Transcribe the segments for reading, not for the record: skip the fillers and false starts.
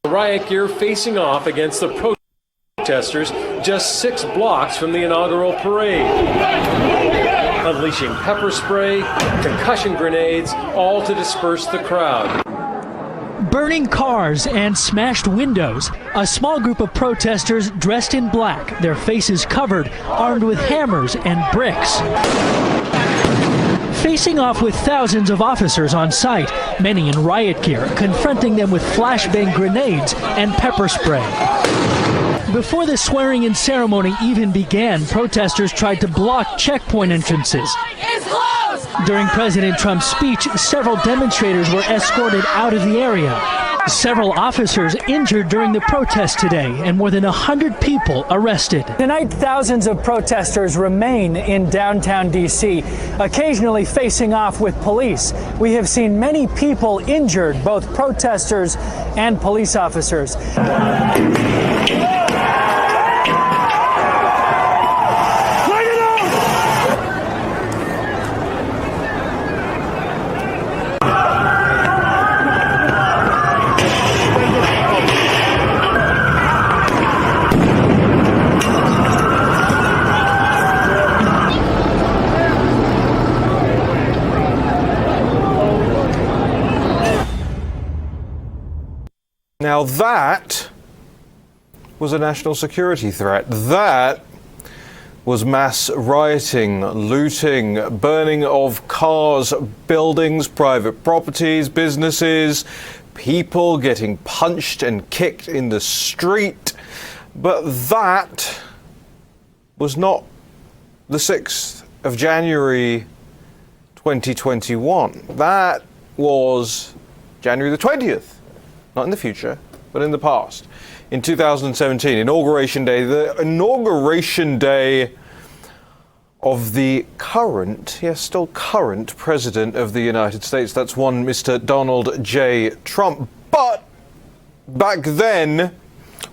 Riot gear facing off against the protesters just 6 blocks from the inaugural parade. Unleashing pepper spray, concussion grenades, all to disperse the crowd. Burning cars and smashed windows. A small group of protesters dressed in black, their faces covered, armed with hammers and bricks. Facing off with thousands of officers on site, many in riot gear, confronting them with flashbang grenades and pepper spray. Before the swearing-in ceremony even began, protesters tried to block checkpoint entrances. During President Trump's speech, several demonstrators were escorted out of the area. Several officers injured during the protest today, and more than 100 people arrested. Tonight, thousands of protesters remain in downtown D.C., occasionally facing off with police. We have seen many people injured, both protesters and police officers. Now that was a national security threat. That was mass rioting, looting, burning of cars, buildings, private properties, businesses, people getting punched and kicked in the street. But that was not the 6th of January 2021. That was January the 20th. Not in the future, but in the past. In 2017, Inauguration Day, the inauguration day of the current, yes, still current President of the United States. That's one Mr. Donald J. Trump. But back then,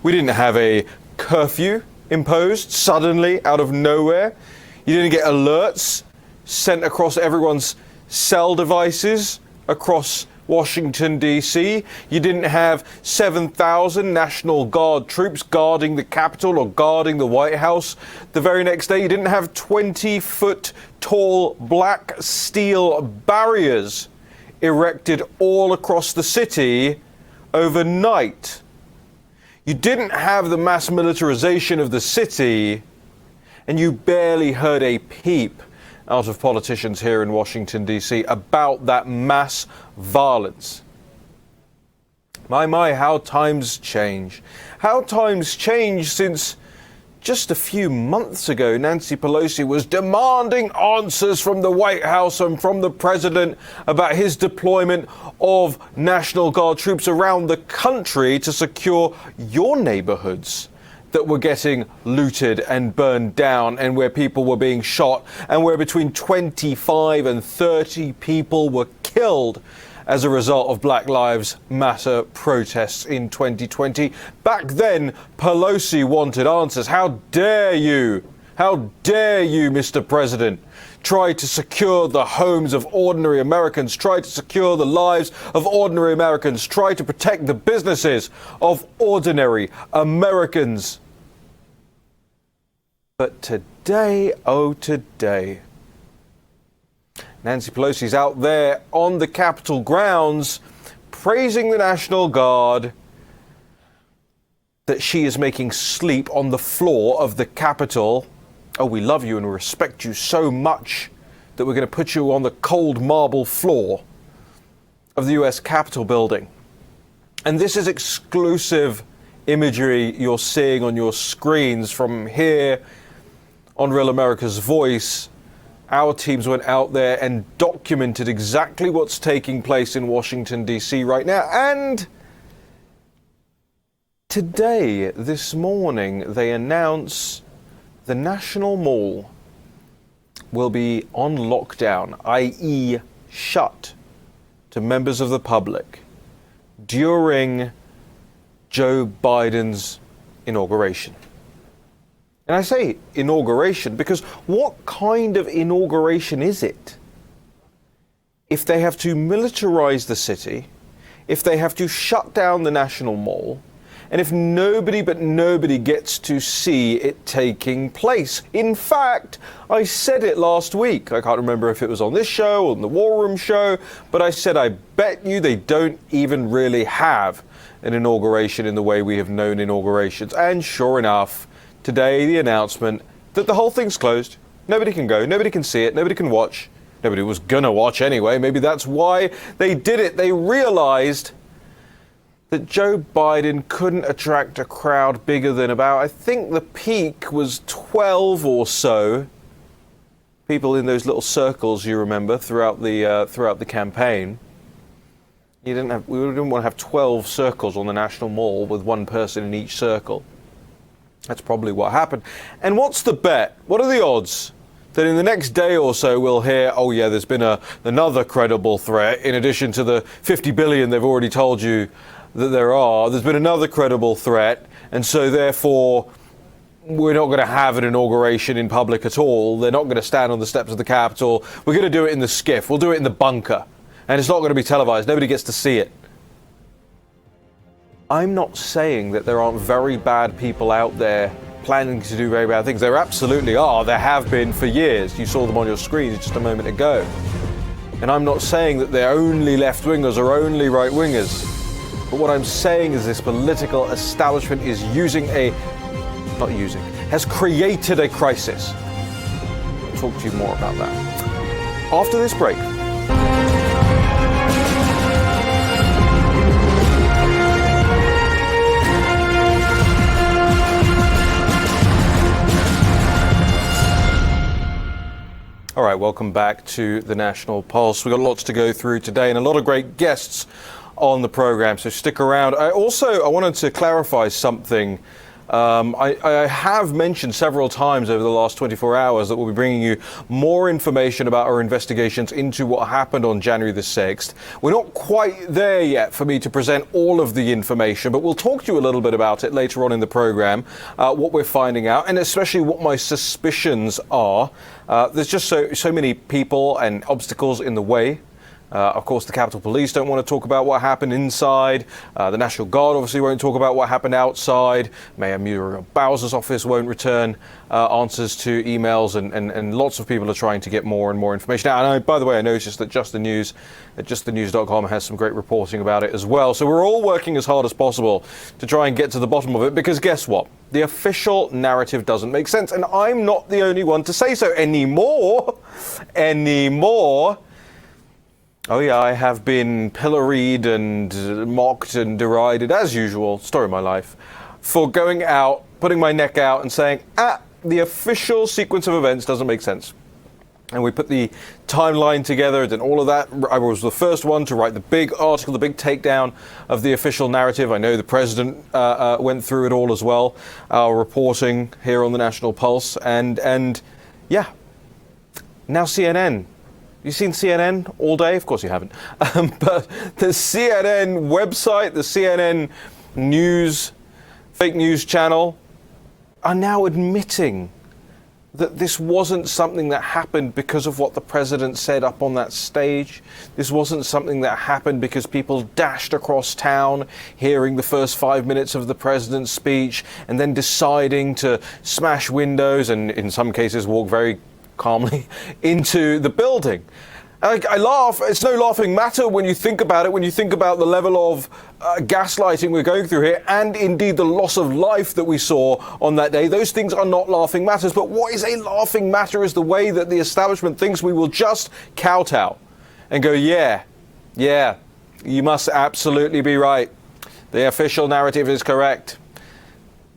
we didn't have a curfew imposed suddenly out of nowhere. You didn't get alerts sent across everyone's cell devices across Washington, D.C. You didn't have 7,000 National Guard troops guarding the Capitol or guarding the White House. The very next day, you didn't have 20-foot tall black steel barriers erected all across the city overnight. You didn't have the mass militarization of the city, and you barely heard a peep out of politicians here in Washington, D.C. about that mass violence. My, how times change. How times change since just a few months ago, Nancy Pelosi was demanding answers from the White House and from the president about his deployment of National Guard troops around the country to secure your neighborhoods that were getting looted and burned down, and where people were being shot, and where between 25 and 30 people were killed as a result of Black Lives Matter protests in 2020. Back then, Pelosi wanted answers. How dare you, Mr. President, try to secure the homes of ordinary Americans, try to secure the lives of ordinary Americans, try to protect the businesses of ordinary Americans. But today, oh today, Nancy Pelosi's out there on the Capitol grounds praising the National Guard that she is making sleep on the floor of the Capitol. Oh, we love you and respect you so much that we're going to put you on the cold marble floor of the US Capitol building. And this is exclusive imagery you're seeing on your screens from here on Real America's Voice. Our teams went out there and documented exactly what's taking place in Washington, D.C. right now. And today, this morning, they announce the National Mall will be on lockdown, i.e. shut to members of the public during Joe Biden's inauguration. And I say inauguration because what kind of inauguration is it? If they have to militarize the city, if they have to shut down the National Mall and if nobody gets to see it taking place? In fact, I said it last week. I can't remember if it was on this show or on the War Room show, but I said I bet you they don't even really have an inauguration in the way we have known inaugurations. And sure enough, today the announcement that the whole thing's closed. Nobody can go, nobody can see it, nobody can watch. Nobody was gonna watch anyway. Maybe that's why they did it. They realized that Joe Biden couldn't attract a crowd bigger than about, I think the peak was 12 or so people in those little circles, you remember, throughout the campaign. We didn't want to have 12 circles on the National Mall with one person in each circle. That's probably what happened. And what's the bet? What are the odds that in the next day or so we'll hear, oh yeah, there's been another credible threat in addition to the 50 billion they've already told you that there's been another credible threat, and so therefore we're not going to have an inauguration in public at all. They're not going to stand on the steps of the Capitol. We're going to do it in the skiff. We'll do it in the bunker. And it's not going to be televised. Nobody gets to see it. I'm not saying that there aren't very bad people out there planning to do very bad things. There absolutely are. There have been for years. You saw them on your screens just a moment ago. And I'm not saying that they're only left-wingers or only right-wingers. But what I'm saying is this political establishment is has created a crisis. I'll talk to you more about that after this break. All right, welcome back to the National Pulse. We've got lots to go through today and a lot of great guests on the program, so stick around. I wanted to clarify something. I have mentioned several times over the last 24 hours that we'll be bringing you more information about our investigations into what happened on January the 6th. We're not quite there yet for me to present all of the information, but we'll talk to you a little bit about it later on in the program, what we're finding out, and especially what my suspicions are. There's just so many people and obstacles in the way. Of course, the Capitol Police don't want to talk about what happened inside. The National Guard obviously won't talk about what happened outside. Mayor Muriel Bowser's office won't return answers to emails, and lots of people are trying to get more and more information out. And by the way, I noticed that Just the News at justthenews.com has some great reporting about it as well. So we're all working as hard as possible to try and get to the bottom of it, because guess what? The official narrative doesn't make sense, and I'm not the only one to say so anymore. Oh yeah, I have been pilloried and mocked and derided, as usual, story of my life, for going out, putting my neck out and saying, the official sequence of events doesn't make sense. And we put the timeline together and all of that. I was the first one to write the big article, the big takedown of the official narrative. I know the president went through it all as well, our reporting here on the National Pulse. And yeah, now CNN. You've seen CNN all day? Of course you haven't. But the CNN website, the CNN news, fake news channel, are now admitting that this wasn't something that happened because of what the president said up on that stage. This wasn't something that happened because people dashed across town hearing the first 5 minutes of the president's speech and then deciding to smash windows and in some cases walk very calmly into the building. I laugh. It's no laughing matter when you think about it, when you think about the level of gaslighting we're going through here, and indeed the loss of life that we saw on that day. Those things are not laughing matters. But what is a laughing matter is the way that the establishment thinks we will just kowtow and go, yeah, you must absolutely be right. The official narrative is correct.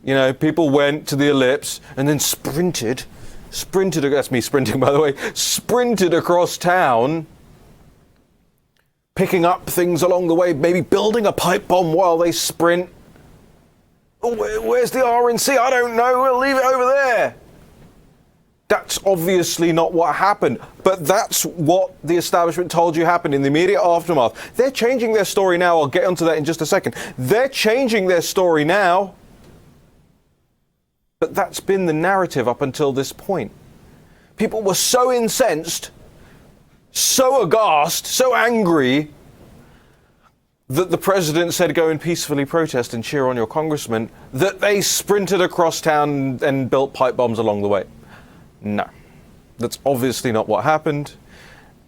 You know, people went to the ellipse and then sprinted, that's me sprinting by the way, sprinted across town, picking up things along the way, maybe building a pipe bomb while they sprint. Oh, where's the RNC? I don't know, we'll leave it over there. That's obviously not what happened, but that's what the establishment told you happened in the immediate aftermath. They're changing their story now. I'll get onto that in just a second. They're changing their story now. But that's been the narrative up until this point. People were so incensed, so aghast, so angry, that the president said go and peacefully protest and cheer on your congressman, that they sprinted across town and built pipe bombs along the way. No, that's obviously not what happened.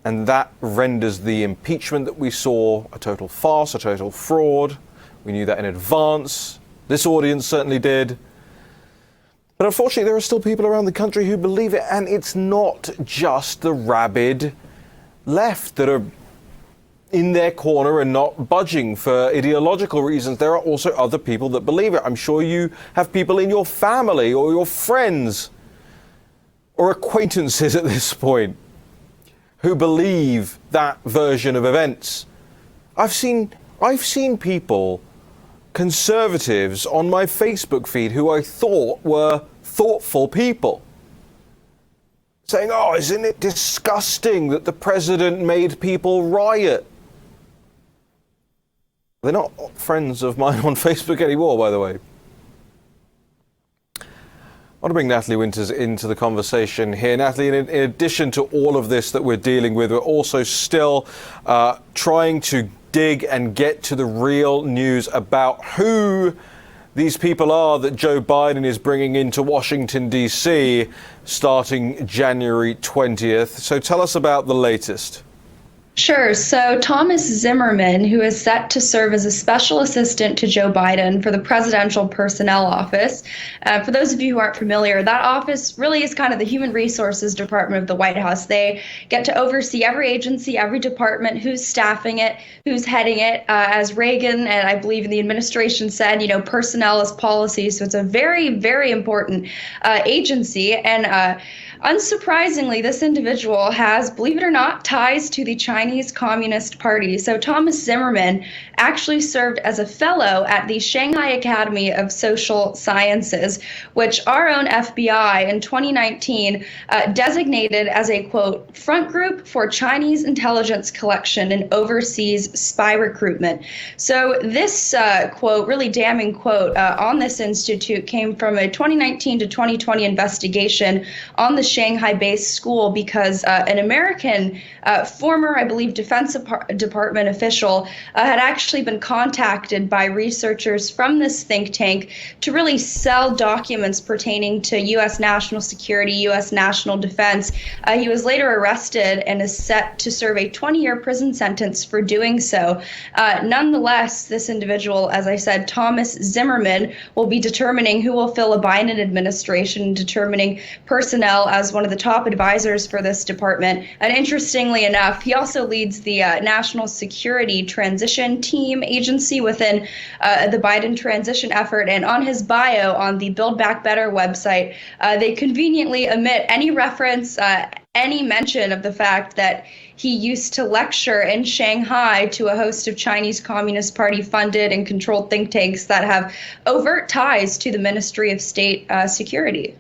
And that renders the impeachment that we saw a total farce, a total fraud. We knew that in advance. This audience certainly did. But unfortunately, there are still people around the country who believe it, and it's not just the rabid left that are in their corner and not budging for ideological reasons. There are also other people that believe it. I'm sure you have people in your family or your friends or acquaintances at this point who believe that version of events. I've seen people, conservatives on my Facebook feed who I thought were thoughtful people, saying, oh, isn't it disgusting that the president made people riot? They're not friends of mine on Facebook anymore, by the way. I want to bring Natalie Winters into the conversation here. Natalie, in addition to all of this that we're dealing with, we're also still trying to dig and get to the real news about who these people are that Joe Biden is bringing into Washington, D.C. starting January 20th. So tell us about the latest. Sure. So Thomas Zimmerman, who is set to serve as a special assistant to Joe Biden for the Presidential Personnel Office. For those of you who aren't familiar, that office really is kind of the human resources department of the White House. They get to oversee every agency, every department, who's staffing it, who's heading it. As Reagan and I believe in the administration said, personnel is policy. So it's a very, very important agency. And unsurprisingly, this individual has, believe it or not, ties to the Chinese Communist Party. So Thomas Zimmerman actually served as a fellow at the Shanghai Academy of Social Sciences, which our own FBI in 2019 designated as a, quote, front group for Chinese intelligence collection and overseas spy recruitment. So this quote, really damning quote on this institute came from a 2019 to 2020 investigation on the Shanghai-based school because an American former, I believe, Defense Department official had actually been contacted by researchers from this think tank to really sell documents pertaining to U.S. national security, U.S. national defense. He was later arrested and is set to serve a 20-year prison sentence for doing so. Nonetheless, this individual, as I said, Thomas Zimmerman, will be determining who will fill a Biden administration, determining personnel as one of the top advisors for this department. And interestingly enough, he also leads the National Security Transition Team agency within the Biden transition effort. And on his bio on the Build Back Better website, they conveniently omit any reference, any mention of the fact that he used to lecture in Shanghai to a host of Chinese Communist Party funded and controlled think tanks that have overt ties to the Ministry of State Security.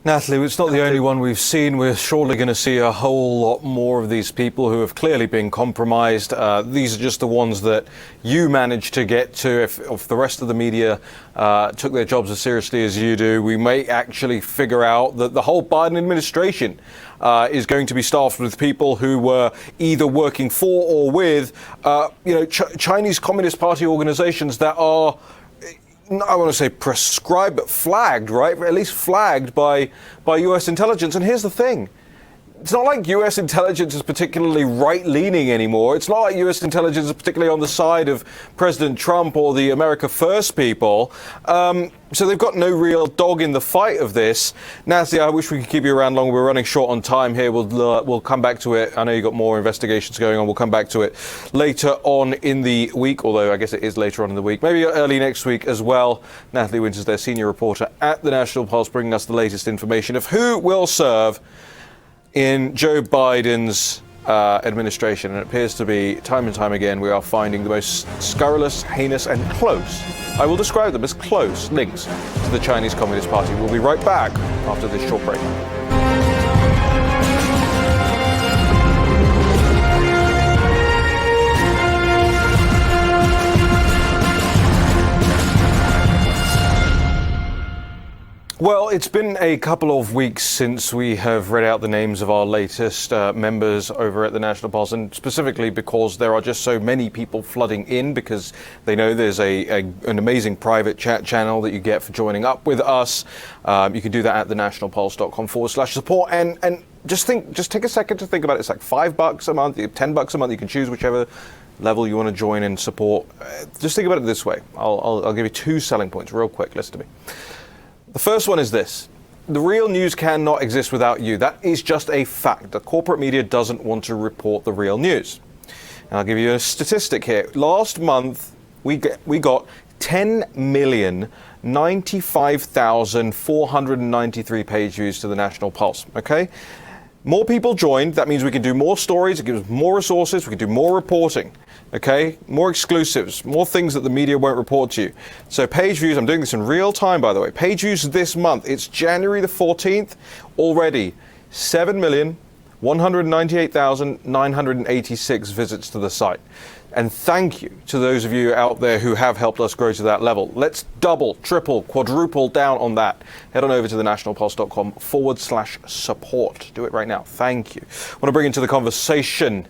Natalie, it's not the only one we've seen. We're surely going to see a whole lot more of these people who have clearly been compromised. These are just the ones that you managed to get to. If the rest of the media took their jobs as seriously as you do, we may actually figure out that the whole Biden administration is going to be staffed with people who were either working for or with, Chinese Communist Party organizations that are, I want to say prescribed, but flagged, right? At least flagged by U.S. intelligence. And here's the thing. It's not like U.S. intelligence is particularly right-leaning anymore. It's not like U.S. intelligence is particularly on the side of President Trump or the America First people. So they've got no real dog in the fight of this. Natalie, I wish we could keep you around longer. We're running short on time here. We'll come back to it. I know you've got more investigations going on. We'll come back to it later on in the week, although I guess it is later on in the week. Maybe early next week as well. Natalie Winters, their senior reporter at the National Pulse, bringing us the latest information of who will serve in Joe Biden's administration. And it appears to be, time and time again, we are finding the most scurrilous, heinous and close, I will describe them as close, links to the Chinese Communist Party. We'll be right back after this short break. Well, it's been a couple of weeks since we have read out the names of our latest members over at the National Pulse, and specifically because there are just so many people flooding in because they know there's an amazing private chat channel that you get for joining up with us. You can do that at thenationalpulse.com/support. And just take a second to think about it. It's like $5 a month, $10 a month. You can choose whichever level you want to join and support. Just think about it this way. I'll give you 2 selling points real quick. Listen to me. The first one is this. The real news cannot exist without you. That is just a fact. The corporate media doesn't want to report the real news. And I'll give you a statistic here. Last month, we got 10,095,493 page views to the National Pulse, okay? More people joined. That means we can do more stories. It gives us more resources. We can do more reporting. Okay, more exclusives, more things that the media won't report to you. So page views, I'm doing this in real time, by the way. Page views this month, it's January the 14th, already 7,198,986 visits to the site. And thank you to those of you out there who have helped us grow to that level. Let's double, triple, quadruple down on that. Head on over to thenationalpulse.com/support. Do it right now. Thank you. I want to bring into the conversation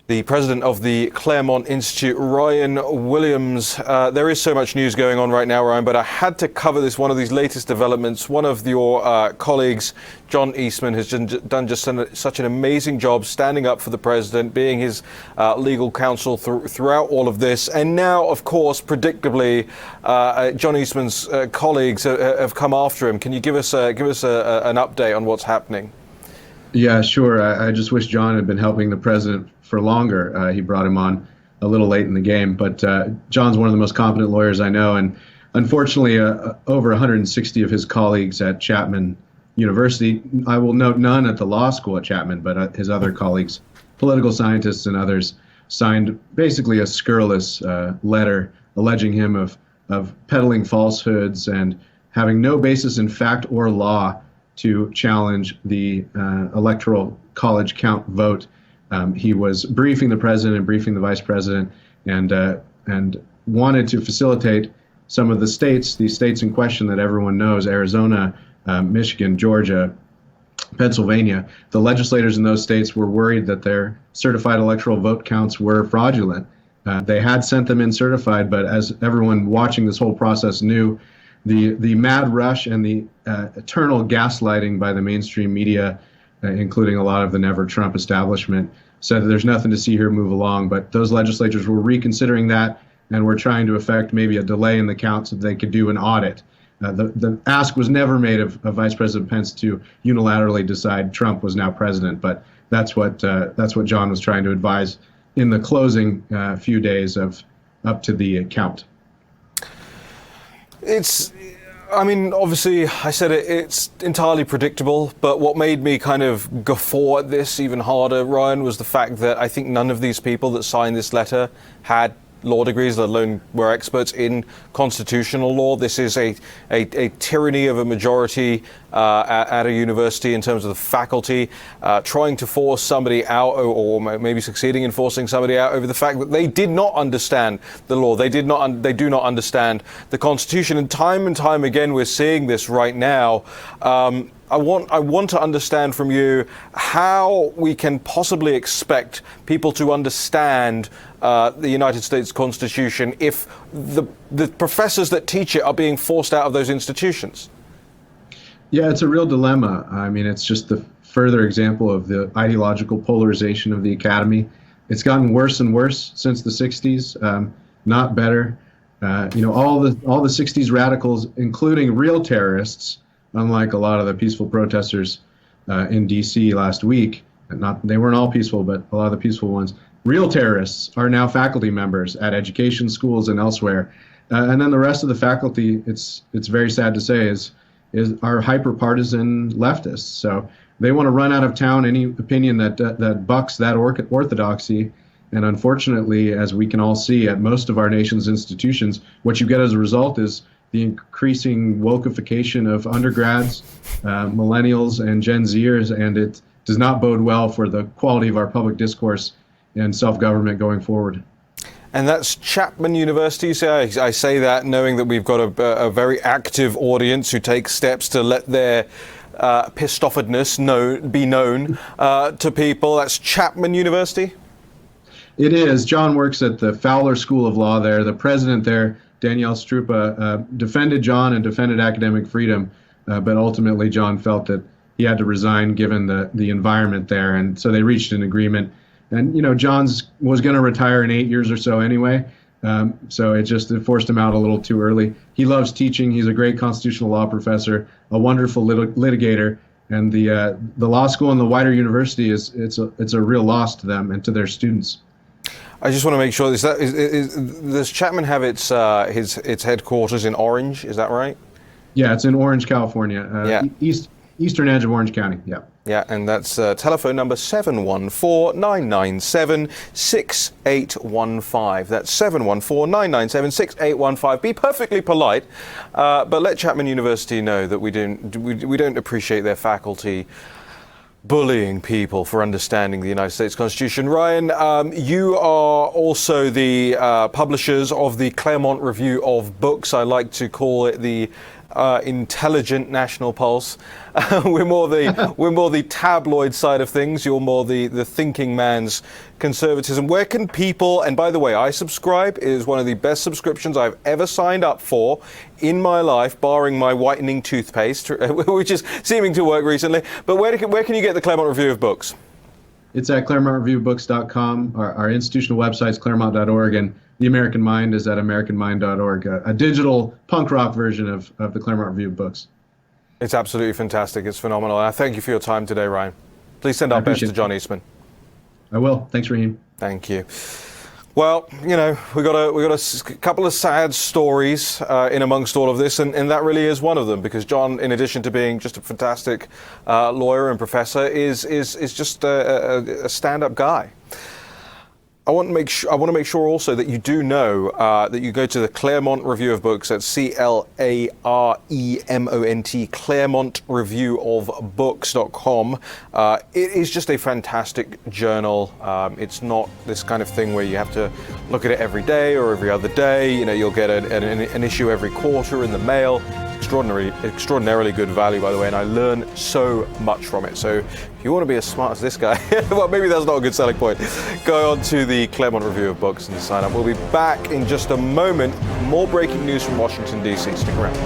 the president of the Claremont Institute, Ryan Williams. There is so much news going on right now, Ryan, but I had to cover this, one of these latest developments. One of your colleagues, John Eastman, has done just such an amazing job standing up for the president, being his legal counsel throughout all of this. And now, of course, predictably, John Eastman's colleagues have come after him. Can you give us an update on what's happening? Yeah, sure. I just wish John had been helping the president for longer. He brought him on a little late in the game, but John's one of the most competent lawyers I know, and unfortunately, over 160 of his colleagues at Chapman University, I will note none at the law school at Chapman, but his other colleagues, political scientists and others, signed basically a scurrilous letter alleging him of peddling falsehoods and having no basis in fact or law to challenge the electoral college count vote. He was briefing the president and briefing the vice president, and wanted to facilitate some of the states, these states in question that everyone knows: Arizona, Michigan, Georgia, Pennsylvania. The legislators in those states were worried that their certified electoral vote counts were fraudulent. They had sent them in certified, but as everyone watching this whole process knew, the mad rush and the eternal gaslighting by the mainstream media, including a lot of the Never Trump establishment, said that there's nothing to see here, move along. But those legislators were reconsidering that and were trying to effect maybe a delay in the count so they could do an audit. The ask was never made of Vice President Pence to unilaterally decide Trump was now president, but that's what John was trying to advise in the closing few days of up to the count. Obviously, I said it's entirely predictable, but what made me kind of guffaw at this even harder, Ryan, was the fact that I think none of these people that signed this letter had law degrees, let alone were experts in constitutional law. This is a tyranny of a majority at a university in terms of the faculty trying to force somebody out, or maybe succeeding in forcing somebody out over the fact that they did not understand the law. They do not understand the Constitution. And time again, we're seeing this right now. I want to understand from you how we can possibly expect people to understand the United States Constitution if the professors that teach it are being forced out of those institutions. Yeah, it's a real dilemma. I mean, it's just the further example of the ideological polarization of the academy. It's gotten worse and worse since the 60s, not better. All the 60s radicals, including real terrorists, unlike a lot of the peaceful protesters in D.C. last week. They weren't all peaceful, but a lot of the peaceful ones. Real terrorists are now faculty members at education schools and elsewhere. And then the rest of the faculty, it's very sad to say, are hyper-partisan leftists. So they want to run out of town any opinion that bucks that orthodoxy. And unfortunately, as we can all see at most of our nation's institutions, what you get as a result is the increasing wokeification of undergrads, millennials, and Gen Zers, and it does not bode well for the quality of our public discourse and self-government going forward. And that's Chapman University. So I say that knowing that we've got a very active audience who take steps to let their pissed offedness be known to people. That's Chapman University? It is. John works at the Fowler School of Law there. The president there, Danielle Strupa, defended John and defended academic freedom, but ultimately John felt that he had to resign given the environment there, and so they reached an agreement. And, John's was going to retire in 8 years or so anyway, so it forced him out a little too early. He loves teaching. He's a great constitutional law professor, a wonderful litigator, and the law school and the wider university it's a real loss to them and to their students. I just want to make sure, does Chapman have its headquarters in Orange? Is that right? Yeah, it's in Orange, California, eastern edge of Orange County. Yeah. Yeah, and that's telephone number 714-997-6815. That's 714-997-6815. Be perfectly polite, but let Chapman University know that we don't appreciate their faculty bullying people for understanding the United States Constitution. Ryan, you are also the publishers of the Claremont Review of Books. I like to call it the intelligent National Pulse. We're more the tabloid side of things. You're more the thinking man's conservatism. Where can people, and by the way, I subscribe. It is one of the best subscriptions I've ever signed up for in my life, barring my whitening toothpaste, which is seeming to work recently. But where can you get the Claremont Review of Books? It's at ClaremontReviewBooks.com. Our institutional website is Claremont.org, and The American Mind is at AmericanMind.org, a digital punk rock version of the Claremont Review of Books. It's absolutely fantastic. It's phenomenal. I thank you for your time today, Ryan. Please send our best to John Eastman. I will. Thanks, Raheem. Thank you. Well, we got a couple of sad stories in amongst all of this, and that really is one of them, because John, in addition to being just a fantastic lawyer and professor, is just a stand-up guy. I want to make sure also that you do know that you go to the Claremont Review of Books at CLAREMONT, ClaremontReviewofBooks.com. It is just a fantastic journal. It's not this kind of thing where you have to look at it every day or every other day. You'll get an issue every quarter in the mail. Extraordinarily good value, by the way, and I learn so much from it. So if you want to be as smart as this guy, well, maybe that's not a good selling point. Go on to the Claremont Review of Books and sign up. We'll be back in just a moment. More breaking news from Washington, D.C. Stick around.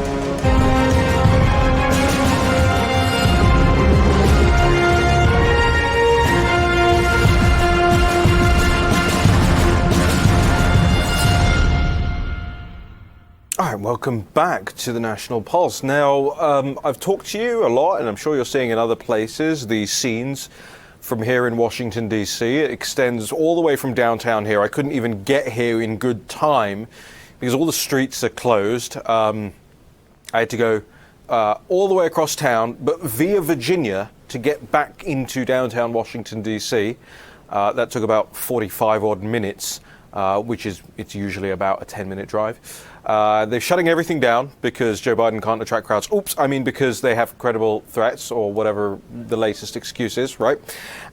All right, welcome back to the National Pulse. Now, I've talked to you a lot, and I'm sure you're seeing in other places, the scenes from here in Washington, D.C. It extends all the way from downtown here. I couldn't even get here in good time because all the streets are closed. I had to go all the way across town, but via Virginia to get back into downtown Washington, D.C. That took about 45 odd minutes, it's usually about a 10-minute drive. They're shutting everything down because Joe Biden can't attract crowds. Because they have credible threats or whatever the latest excuse is, right?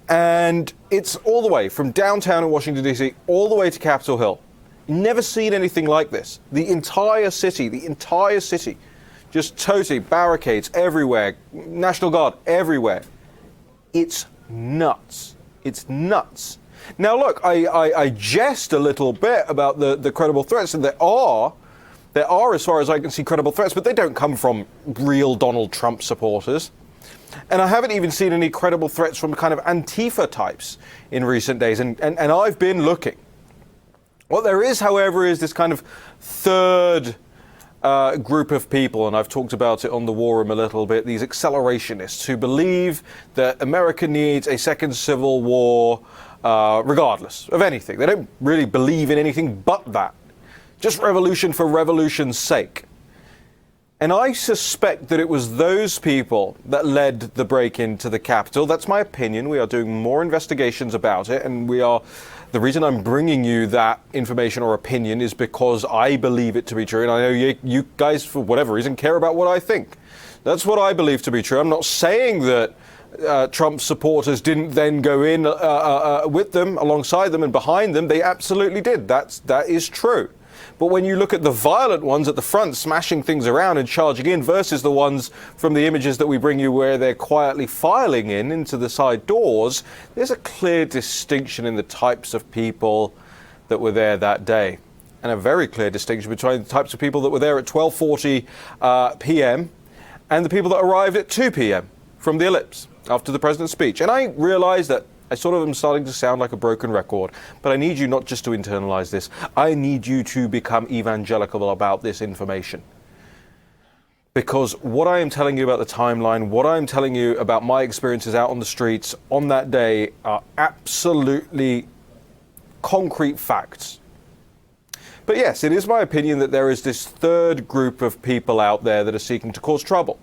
And it's all the way from downtown in Washington, D.C., all the way to Capitol Hill. Never seen anything like this. The entire city, just totally barricades everywhere, National Guard everywhere. It's nuts. It's nuts. Now, look, I jest a little bit about the credible threats, and there are, as far as I can see, credible threats, but they don't come from real Donald Trump supporters. And I haven't even seen any credible threats from kind of Antifa types in recent days, and I've been looking. What there is, however, is this kind of third group of people, and I've talked about it on the War Room a little bit, these accelerationists who believe that America needs a second civil war regardless of anything. They don't really believe in anything but that. Just revolution for revolution's sake. And I suspect that it was those people that led the break-in to the Capitol. That's my opinion. We are doing more investigations about it, and the reason I'm bringing you that information or opinion is because I believe it to be true, and I know you guys, for whatever reason, care about what I think. That's what I believe to be true. I'm not saying that Trump supporters didn't then go in with them, alongside them and behind them. They absolutely did. That is true. But when you look at the violent ones at the front smashing things around and charging in versus the ones from the images that we bring you where they're quietly filing into the side doors, there's a clear distinction in the types of people that were there that day. And a very clear distinction between the types of people that were there at 12:40 p.m. and the people that arrived at 2 p.m. from the ellipse after the president's speech. And I realize that I sort of am starting to sound like a broken record, but I need you not just to internalize this. I need you to become evangelical about this information. Because what I am telling you about the timeline, what I'm telling you about my experiences out on the streets on that day are absolutely concrete facts. But yes, it is my opinion that there is this third group of people out there that are seeking to cause trouble.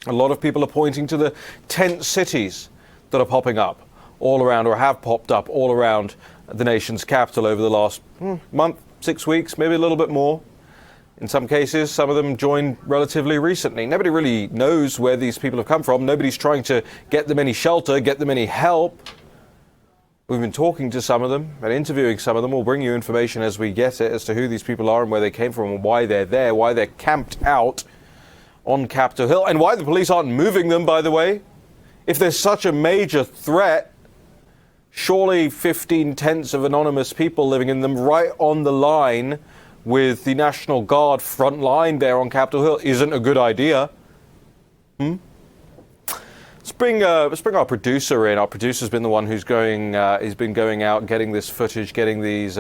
A lot of people are pointing to the tent cities that are popping up all around, or have popped up all around the nation's capital over the last month, 6 weeks, maybe a little bit more. In some cases, some of them joined relatively recently. Nobody really knows where these people have come from. Nobody's trying to get them any shelter, get them any help. We've been talking to some of them and interviewing some of them. We'll bring you information as we get it as to who these people are and where they came from and why they're there, why they're camped out on Capitol Hill, and why the police aren't moving them, by the way. If there's such a major threat, surely 15 tents of anonymous people living in them right on the line with the National Guard front line there on Capitol Hill isn't a good idea. Let's bring our producer in. Our producer's been the one who's going out, getting this footage, getting these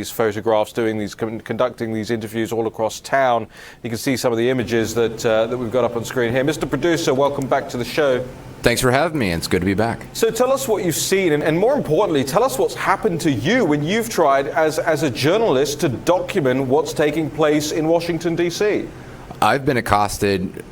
photographs, conducting these interviews all across town. You can see some of the images that we've got up on screen here. Mr. Producer, welcome back to the show. Thanks for having me. It's good to be back. So tell us what you've seen, and more importantly, tell us what's happened to you when you've tried as a journalist to document what's taking place in Washington, D.C. I've been accosted.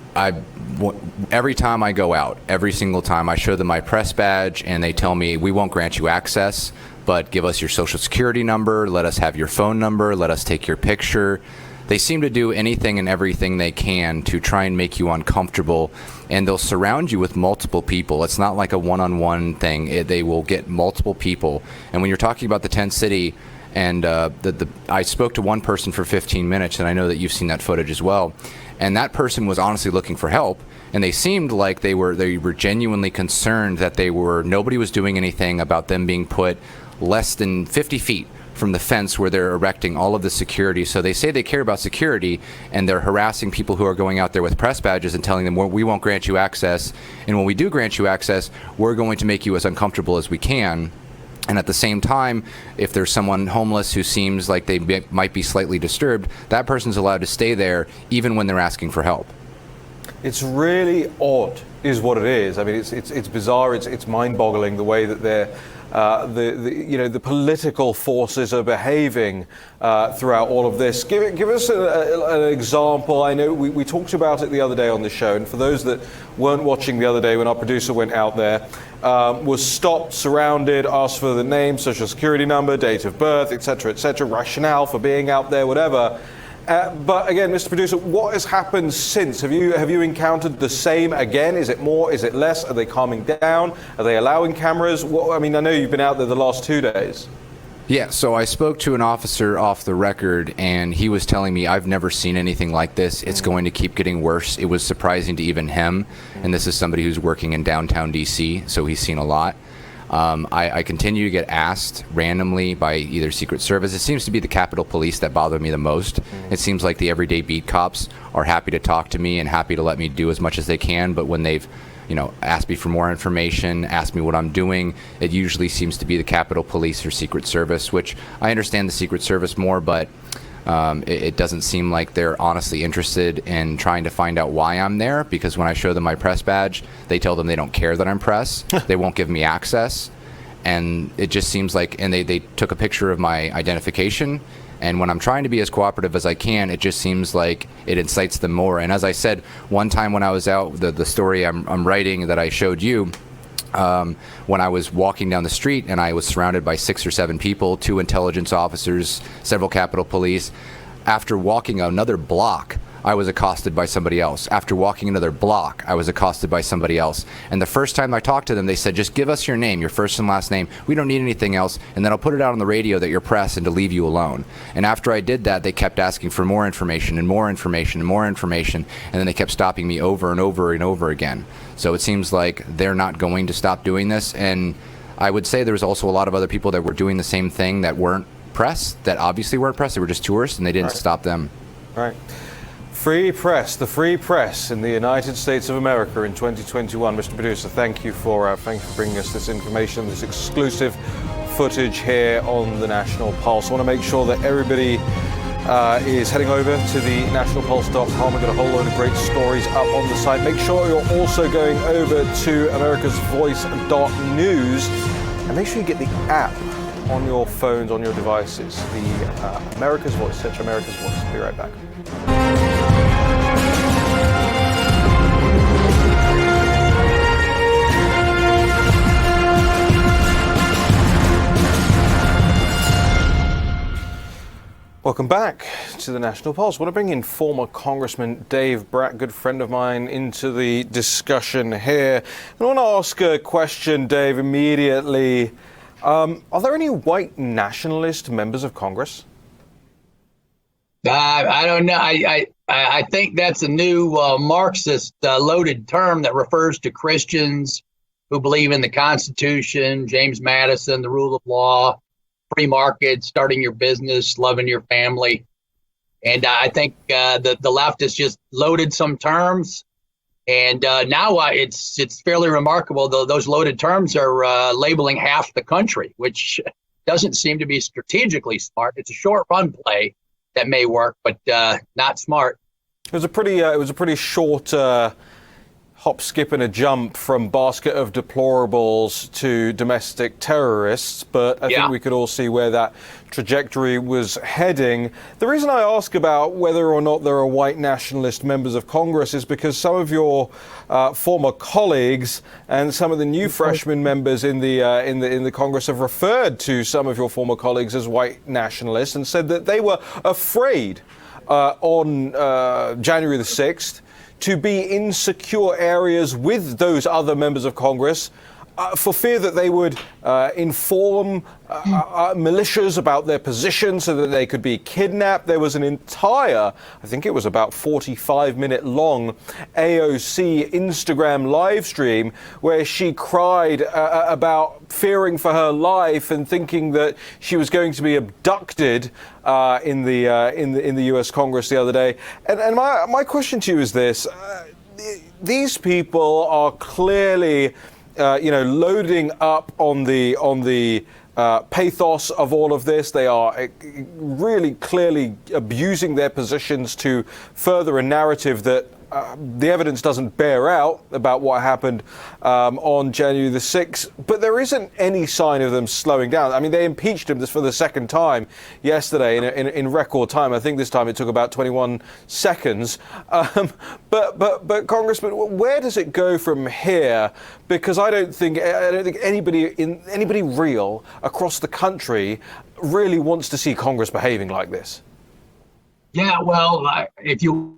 Every time I go out, every single time I show them my press badge and they tell me, we won't grant you access, but give us your social security number, let us have your phone number, let us take your picture. They seem to do anything and everything they can to try and make you uncomfortable, and they'll surround you with multiple people. It's not like a one-on-one thing. They will get multiple people. And when you're talking about the tent city, and I spoke to one person for 15 minutes, and I know that you've seen that footage as well, and that person was honestly looking for help, and they seemed like they were genuinely concerned that nobody was doing anything about them being put less than 50 feet from the fence where they're erecting all of the security. So they say they care about security, and they're harassing people who are going out there with press badges and telling them, well, we won't grant you access, and when we do grant you access, we're going to make you as uncomfortable as we can. And at the same time, if there's someone homeless who seems like they might be slightly disturbed, that person's allowed to stay there even when they're asking for help. It's really odd, is what it is. I mean, it's bizarre. It's mind-boggling the way that the political forces are behaving throughout all of this. Give us an example. I know we talked about it the other day on the show, and for those that weren't watching the other day when our producer went out there, was stopped, surrounded, asked for the name, social security number, date of birth, etc., rationale for being out there, whatever. But again, Mr. Producer, what has happened since? Have you encountered the same again? Is it more? Is it less? Are they calming down? Are they allowing cameras? I mean, I know you've been out there the last 2 days. Yeah, so I spoke to an officer off the record, and he was telling me, I've never seen anything like this. It's going to keep getting worse. It was surprising to even him, and this is somebody who's working in downtown D.C., so he's seen a lot. I continue to get asked randomly by either Secret Service. It seems to be the Capitol Police that bother me the most. It seems like the everyday beat cops are happy to talk to me and happy to let me do as much as they can, but when they've asked me for more information, asked me what I'm doing, it usually seems to be the Capitol Police or Secret Service, which I understand the Secret Service more, but it doesn't seem like they're honestly interested in trying to find out why I'm there, because when I show them my press badge, they tell them they don't care that I'm press. They won't give me access. And it just seems like, and they took a picture of my identification. And when I'm trying to be as cooperative as I can, it just seems like it incites them more. And as I said, one time when I was out, the story I'm writing that I showed you, when I was walking down the street and I was surrounded by 6 or 7 people, 2 intelligence officers, several Capitol Police. After walking another block, I was accosted by somebody else. After walking another block, I was accosted by somebody else. And the first time I talked to them, they said, just give us your name, your first and last name. We don't need anything else. And then I'll put it out on the radio that you're press and to leave you alone. And after I did that, they kept asking for more information and more information and more information. And then they kept stopping me over and over and over again. So it seems like they're not going to stop doing this. And I would say there was also a lot of other people that were doing the same thing that weren't press, that obviously weren't press. They were just tourists, and they didn't stop them. All right. Free press, the free press in the United States of America in 2021. Mr. Producer, thank you for bringing us this information, this exclusive footage here on the National Pulse. I want to make sure that everybody is heading over to the nationalpulse.com. We've got a whole load of great stories up on the site. Make sure you're also going over to americasvoice.news and make sure you get the app on your phones, on your devices. The America's Voice. Search America's Voice. Be right back. Welcome back to the National Pulse. I want to bring in former Congressman Dave Bratt, good friend of mine, into the discussion here. And I want to ask a question, Dave, immediately. Are there any white nationalist members of Congress? I don't know. I think that's a new Marxist loaded term that refers to Christians who believe in the Constitution, James Madison, the rule of law, free market, starting your business, loving your family. And I think the left has just loaded some terms. And now it's fairly remarkable, though those loaded terms are labeling half the country, which doesn't seem to be strategically smart. It's a short run play that may work, but not smart. It was a pretty short hop, skip, and a jump from basket of deplorables to domestic terrorists, but I think we could all see where that trajectory was heading. The reason I ask about whether or not there are white nationalist members of Congress is because some of your former colleagues and some of the new freshman members in the Congress have referred to some of your former colleagues as white nationalists and said that they were afraid on January the 6th to be in secure areas with those other members of Congress for fear that they would inform militias about their position so that they could be kidnapped. There was an entire, I think it was about 45-minute long AOC Instagram live stream where she cried about fearing for her life and thinking that she was going to be abducted in the U.S. Congress the other day. And my question to you is this: these people are clearly loading up on the pathos of all of this. They are really clearly abusing their positions to further a narrative that the evidence doesn't bear out about what happened on January the 6th, but there isn't any sign of them slowing down. I mean, they impeached him for the second time yesterday in record time. I think this time it took about 21 seconds. But Congressman, where does it go from here? Because I don't think anybody real across the country really wants to see Congress behaving like this. Yeah, well, if you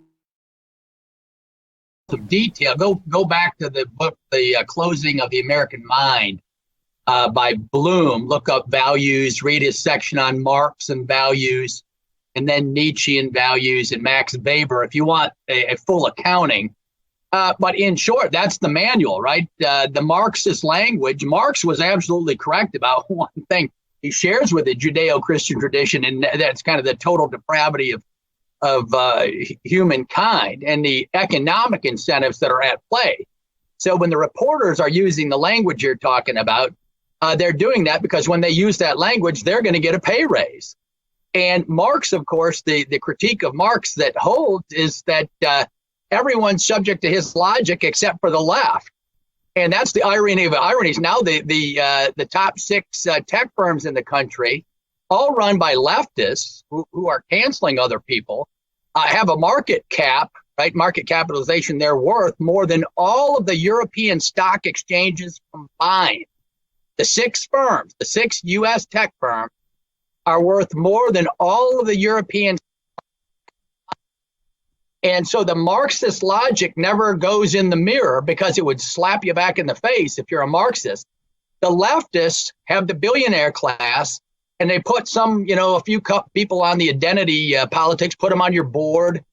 some detail, go back to the book, The Closing of the American Mind by Bloom. Look up values, read his section on Marx and values, and then Nietzschean values and Max Weber if you want a full accounting. But in short, that's the manual, right? The Marxist language. Marx was absolutely correct about one thing. He shares with the Judeo-Christian tradition, and that's kind of the total depravity of humankind and the economic incentives that are at play. So when the reporters are using the language you're talking about, they're doing that because when they use that language, they're going to get a pay raise. And Marx, of course, the critique of Marx that holds is that everyone's subject to his logic except for the left. And that's the irony of ironies. Now the top 6 tech firms in the country, all run by leftists who are canceling other people, have a market cap, right? Market capitalization, they're worth more than all of the European stock exchanges combined. The 6 firms, the 6 U.S. tech firms, are worth more than all of the European. And so the Marxist logic never goes in the mirror because it would slap you back in the face if you're a Marxist. The leftists have the billionaire class, and they put a few people on the identity politics, put them on your board,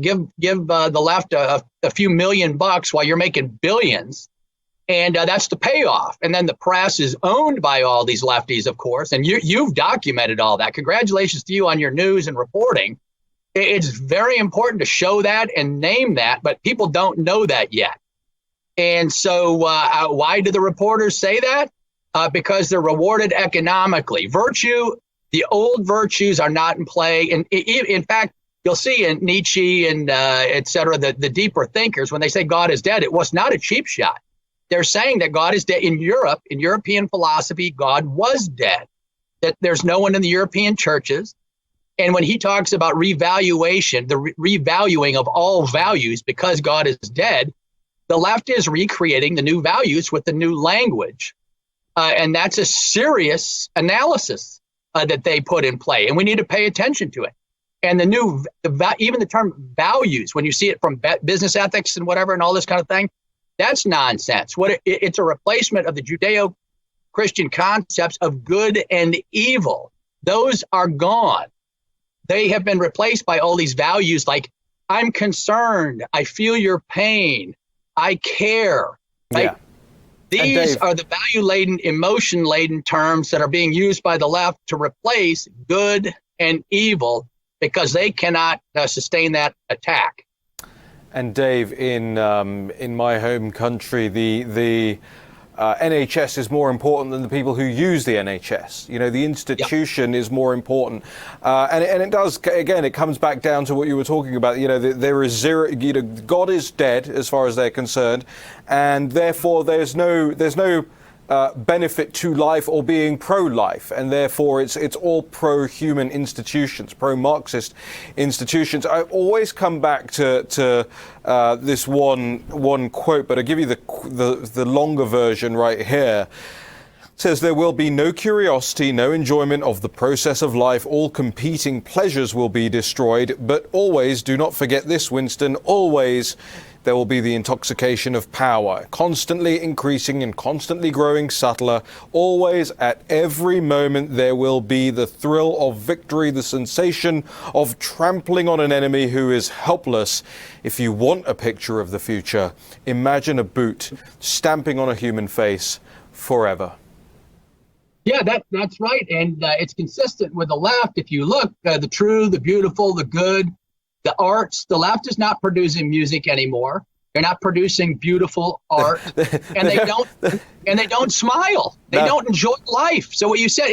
give the left a few $1,000,000 while you're making billions. And that's the payoff. And then the press is owned by all these lefties, of course. And you've documented all that. Congratulations to you on your news and reporting. It's very important to show that and name that, but people don't know that yet. And so why do the reporters say that? Because they're rewarded economically. Virtue, the old virtues are not in play. And in fact, you'll see in Nietzsche and et cetera, the deeper thinkers, when they say God is dead, it was not a cheap shot. They're saying that God is dead. In Europe, in European philosophy, God was dead, that there's no one in the European churches. And when he talks about revaluation, the revaluing of all values because God is dead, the left is recreating the new values with the new language. And that's a serious analysis that they put in play. And we need to pay attention to it. And even the term values, when you see it from business ethics and whatever and all this kind of thing, that's nonsense. It's a replacement of the Judeo-Christian concepts of good and evil. Those are gone. They have been replaced by all these values like, I'm concerned, I feel your pain, I care. Right? Yeah. These are the value-laden, emotion-laden terms that are being used by the left to replace good and evil because they cannot sustain that attack. And Dave, in my home country, the NHS is more important than the people who use the NHS. You know, the institution is more important, and it does. Again, it comes back down to what you were talking about. You know, there is zero. You know, God is dead as far as they're concerned, and therefore there's no benefit to life or being pro-life, and therefore it's all pro-human institutions, pro-Marxist institutions. I always come back to this one quote, but I'll give you the longer version right here. It says, there will be no curiosity, no enjoyment of the process of life. All competing pleasures will be destroyed. But always, do not forget this, Winston, always there will be the intoxication of power, constantly increasing and constantly growing subtler. Always, at every moment, there will be the thrill of victory, the sensation of trampling on an enemy who is helpless. If you want a picture of the future, imagine a boot stamping on a human face forever. Yeah, that's right. And it's consistent with the left. If you look, the true, the beautiful, the good, the arts, the left is not producing music anymore. They're not producing beautiful art, and they don't smile. They don't enjoy life. So what you said,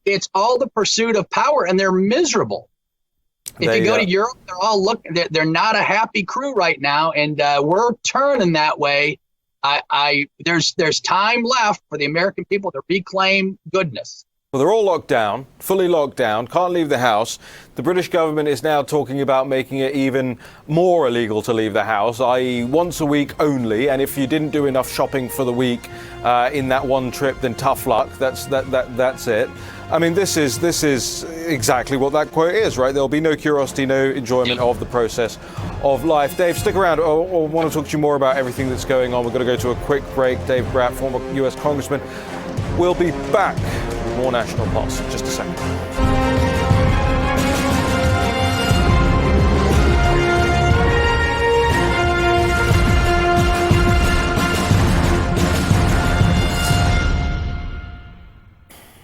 it's all the pursuit of power, and they're miserable. If you go to Europe, they're all they're not a happy crew right now, and we're turning that way. There's time left for the American people to reclaim goodness. Well, they're all locked down, fully locked down, can't leave the house. The British government is now talking about making it even more illegal to leave the house, i.e. once a week only. And if you didn't do enough shopping for the week in that one trip, then tough luck. That's it. I mean, this is exactly what that quote is, right? There'll be no curiosity, no enjoyment of the process of life. Dave, stick around. I want to talk to you more about everything that's going on. We're going to go to a quick break. Dave Bratt, former U.S. Congressman, will be back. More National Pulse in just a second.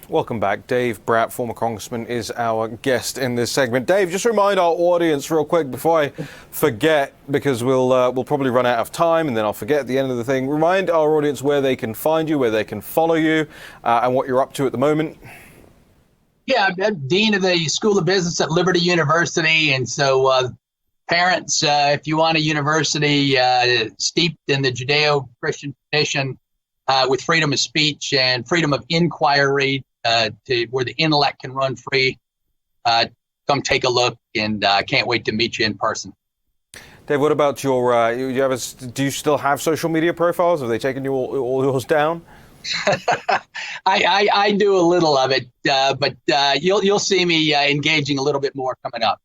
Welcome back. Dave Bratt, former congressman, is our guest in this segment. Dave, just remind our audience real quick before I forget, because we'll probably run out of time and then I'll forget at the end of the thing. Remind our audience where they can find you, where they can follow you, and what you're up to at the moment. Yeah, I'm dean of the School of Business at Liberty University, and so parents, if you want a university steeped in the Judeo-Christian tradition with freedom of speech and freedom of inquiry, where the intellect can run free, come take a look, and I can't wait to meet you in person. Dave, what about your? Do you still have social media profiles? Have they taken all yours down? I do a little of it, but you'll see me engaging a little bit more coming up.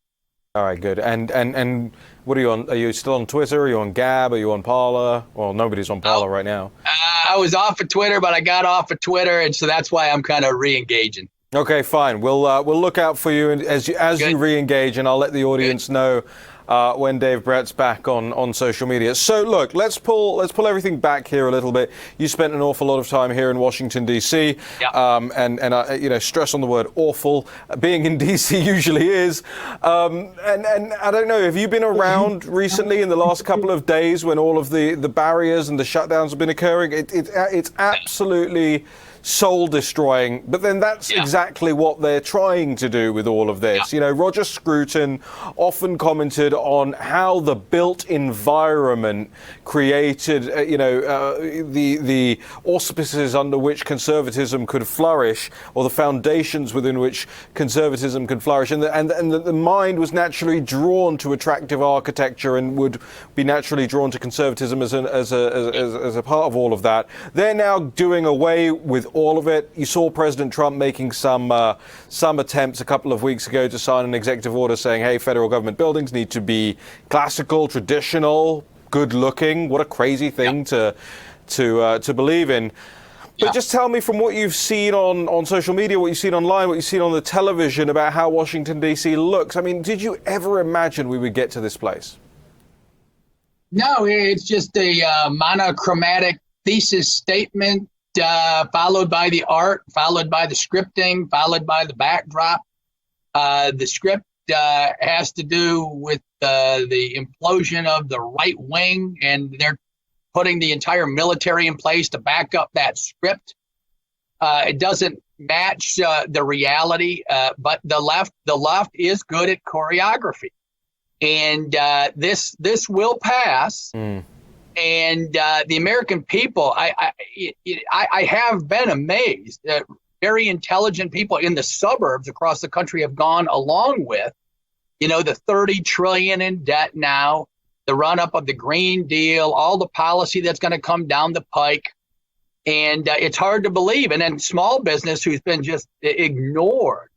All right, good. And what are you on? Are you still on Twitter? Are you on Gab? Are you on Parler? Well, nobody's on Parler right now. I was off of Twitter, but I got off of Twitter, and so that's why I'm kind of re-engaging. Okay, fine. We'll look out for you as you re-engage, and I'll let the audience know when Dave Brett's back on social media. So look, let's pull everything back here a little bit. You spent an awful lot of time here in Washington D.C. Yep. And stress on the word awful. Being in D.C. usually is. And I don't know. Have you been around recently in the last couple of days when all of the barriers and the shutdowns have been occurring? It's absolutely soul destroying, but then that's exactly what they're trying to do with all of this. You know, Roger Scruton often commented on how the built environment created, the auspices under which conservatism could flourish, or the foundations within which conservatism could flourish, and the mind was naturally drawn to attractive architecture and would be naturally drawn to conservatism as a part of all of that. They're now doing away with all of it. You saw President Trump making some attempts a couple of weeks ago to sign an executive order saying, hey, federal government buildings need to be classical, traditional, good looking. What a crazy thing to believe in. But just tell me, from what you've seen on social media, what you've seen online, what you've seen on the television, about how Washington, D.C. looks. I mean, did you ever imagine we would get to this place? No, it's just a monochromatic thesis statement, followed by the art, followed by the scripting, followed by the backdrop. The script has to do with the implosion of the right wing, and they're putting the entire military in place to back up that script. It doesn't match the reality, but the left is good at choreography, and this will pass. And the American people, I have been amazed that very intelligent people in the suburbs across the country have gone along with, the $30 trillion in debt now, the run up of the Green Deal, all the policy that's going to come down the pike. And it's hard to believe. And then small business, who's been just ignored.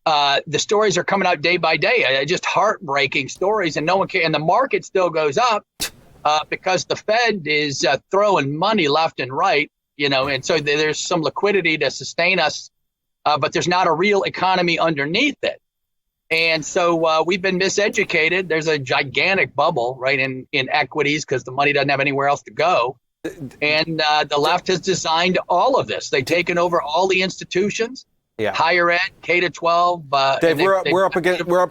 The stories are coming out day by day, just heartbreaking stories, and no one can. And the market still goes up. Because the Fed is throwing money left and right, and so there's some liquidity to sustain us, but there's not a real economy underneath it. And so we've been miseducated. There's a gigantic bubble, right, in equities, because the money doesn't have anywhere else to go. And the left has designed all of this. They've taken over all the institutions. Higher ed, K to 12. Dave, we're up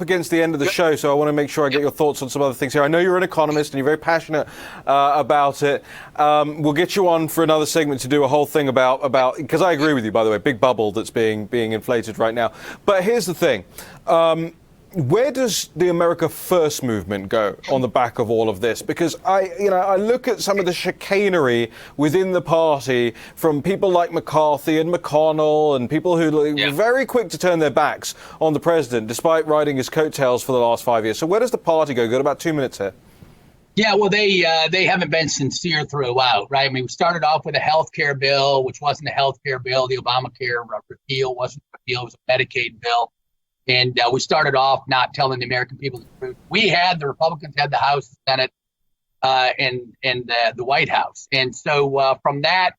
against the end of the show, so I want to make sure I get your thoughts on some other things here. I know you're an economist and you're very passionate about it. We'll get you on for another segment to do a whole thing about because I agree with you, by the way, big bubble that's being inflated right now. But here's the thing. Where does the America First movement go on the back of all of this? Because I look at some of the chicanery within the party from people like McCarthy and McConnell and people who were very quick to turn their backs on the president despite riding his coattails for the last 5 years. So where does the party go? Got about 2 minutes here. Yeah, well, they haven't been sincere throughout, right? I mean, we started off with a health care bill, which wasn't a health care bill. The Obamacare repeal wasn't a repeal. It was a Medicaid bill. And we started off not telling the American people the truth. The Republicans had the House, Senate, and the White House. And so from that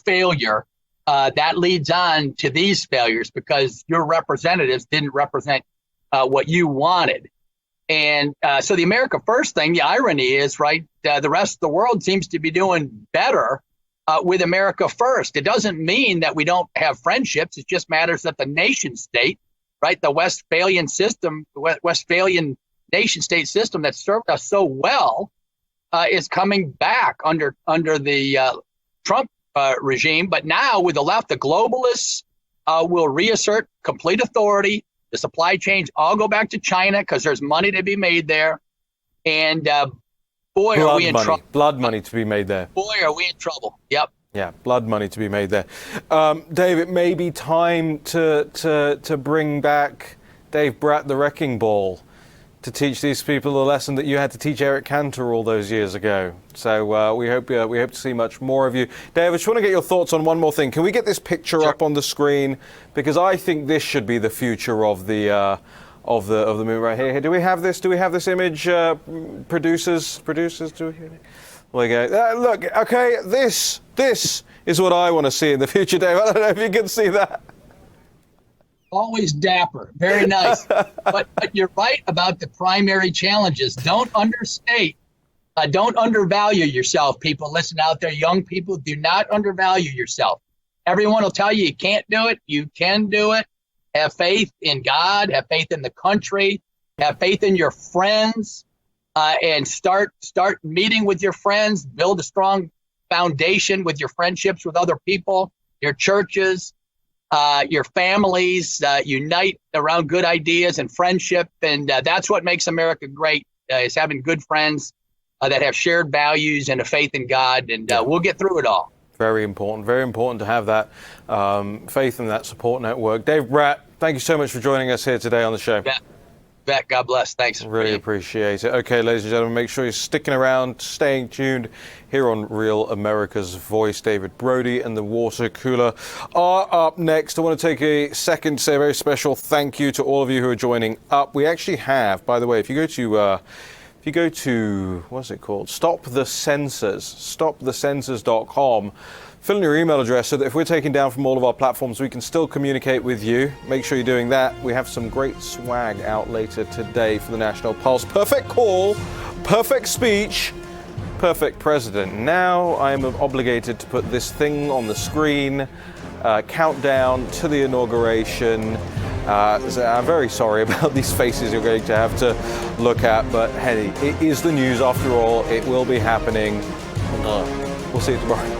failure, that leads on to these failures, because your representatives didn't represent what you wanted. And so the America First thing, the irony is, right, the rest of the world seems to be doing better with America First. It doesn't mean that we don't have friendships. It just matters that the nation state, right, the Westphalian system, the Westphalian nation state system that served us so well is coming back under the Trump regime. But now with the left, the globalists will reassert complete authority. The supply chains all go back to China because there's money to be made there. And boy, are we in trouble. Blood money to be made there. Boy, are we in trouble. Yep. Yeah, blood money to be made there. Dave, it may be time to bring back Dave Brett, the wrecking ball, to teach these people the lesson that you had to teach Eric Cantor all those years ago. So we hope to see much more of you. Dave, I just want to get your thoughts on one more thing. Can we get this picture up on the screen? Because I think this should be the future of the of the moon right here. Do we have this? Do we have this image? Producers, do we? Like, look, okay, this is what I want to see in the future, Dave. I don't know if you can see that. Always dapper, very nice. but you're right about the primary challenges. Don't understate. Don't undervalue yourself, people. Listen out there, young people, do not undervalue yourself. Everyone will tell you you can't do it. You can do it. Have faith in God. Have faith in the country. Have faith in your friends. And start meeting with your friends. Build a strong foundation with your friendships with other people, your churches, your families. Unite around good ideas and friendship. And that's what makes America great, is having good friends that have shared values and a faith in God. And we'll get through it all. Very important to have that faith and that support network. Dave Bratt, thank you so much for joining us here today on the show. Yeah. God bless. Thanks. Really appreciate it. Okay, ladies and gentlemen, make sure you're sticking around, staying tuned here on Real America's Voice. David Brody and the Water Cooler are up next. I want to take a second to say a very special thank you to all of you who are joining up. We actually have, by the way, if you go to what's it called? Stop the Censors, stopthecensors.com. Fill in your email address so that if we're taken down from all of our platforms, we can still communicate with you. Make sure you're doing that. We have some great swag out later today for the National Pulse. Perfect call, perfect speech, perfect president. Now I am obligated to put this thing on the screen, countdown to the inauguration. So I'm very sorry about these faces you're going to have to look at, but hey, it is the news after all. It will be happening. We'll see you tomorrow.